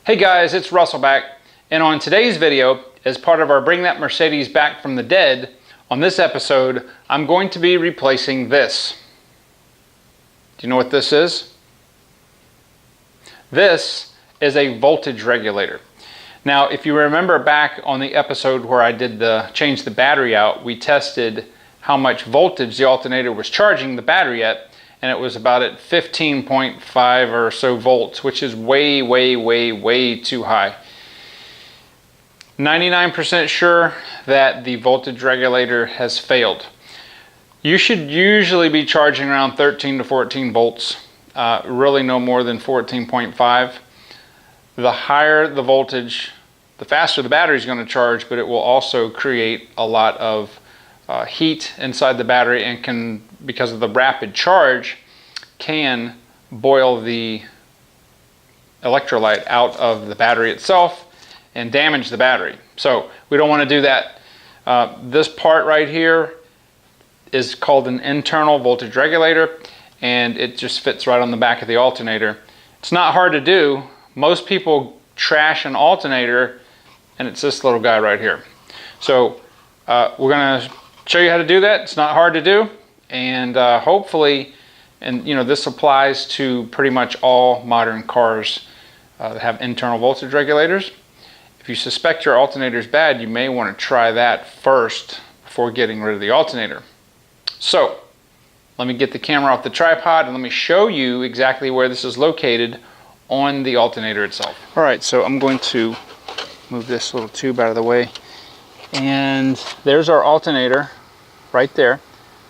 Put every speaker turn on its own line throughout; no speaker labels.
Hey guys, it's Russell back, and on today's video, as part of our Bring That Mercedes Back from the Dead, on this episode, I'm going to be replacing this. Do you know what this is? This is a voltage regulator. Now, if you remember back on the episode where I did change the battery out, we tested how much voltage the alternator was charging the battery at, and it was about at 15.5 or so volts, which is way too high. 99% sure that the voltage regulator has failed. You should usually be charging around 13 to 14 volts, really no more than 14.5. The higher the voltage, the faster the battery is going to charge, but it will also create a lot of heat inside the battery, and can, because of the rapid charge, can boil the electrolyte out of the battery itself and damage the battery. So we don't want to do that. This part right here is called an internal voltage regulator, and it just fits right on the back of the alternator. It's not hard to do. Most people trash an alternator, and it's this little guy right here. So we're going to show you how to do that. It's not hard to do, and hopefully, and you know, this applies to pretty much all modern cars that have internal voltage regulators. If you suspect your alternator is bad, you may want to try that first before getting rid of the alternator. So let me get the camera off the tripod and let me show you exactly where this is located on the alternator itself. All right, so I'm going to move this little tube out of the way, and there's our alternator right there.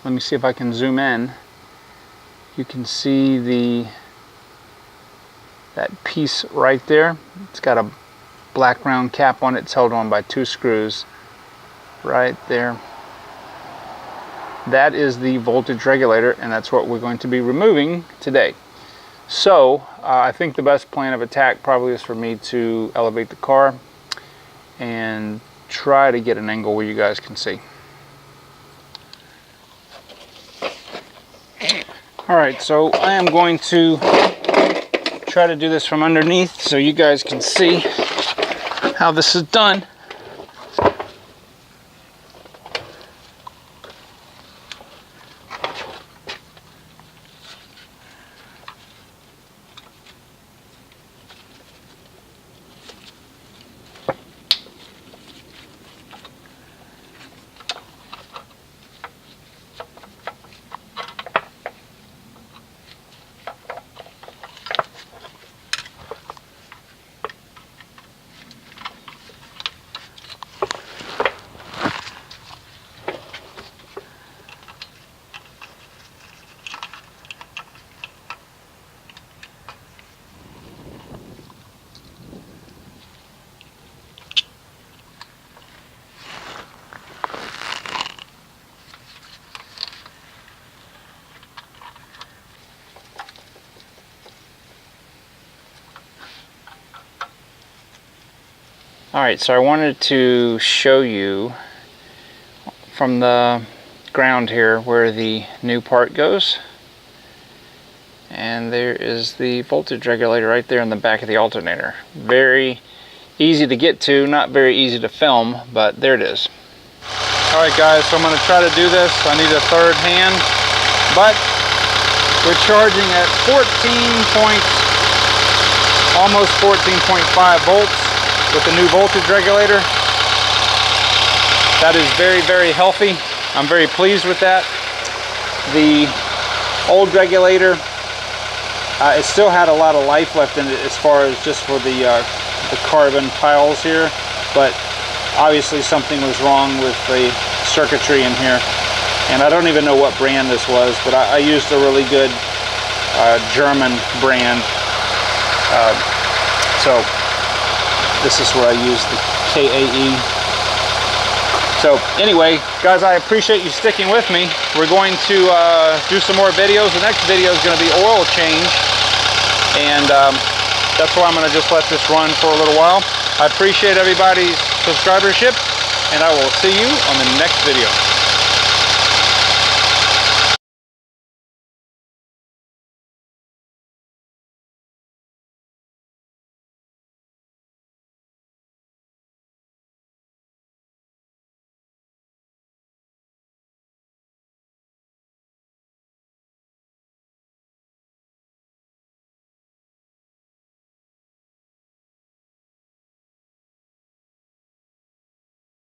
Let me see if I can zoom in. You can see that piece right there. It's got a black round cap on it. It's held on by 2 screws right there. That is the voltage regulator, and that's what we're going to be removing today. So I think the best plan of attack probably is for me to elevate the car and try to get an angle where you guys can see. Alright, so I am going to try to do this from underneath so you guys can see how this is done. Alright, so I wanted to show you from the ground here where the new part goes. And there is the voltage regulator right there in the back of the alternator. Very easy to get to, not very easy to film, but there it is. Alright guys, so I'm going to try to do this. I need a third hand, but we're charging at almost 14.5 volts. With the new voltage regulator. That is very healthy. I'm very pleased with that. The old regulator, it still had a lot of life left in it as far as just for the carbon piles here, but obviously something was wrong with the circuitry in here, and I don't even know what brand this was, but I used a really good German brand. So this is where I use the KAE. So anyway, guys, I appreciate you sticking with me. We're going to do some more videos. The next video is going to be oil change, and that's why I'm going to just let this run for a little while. I appreciate everybody's subscribership, and I will see you on the next video.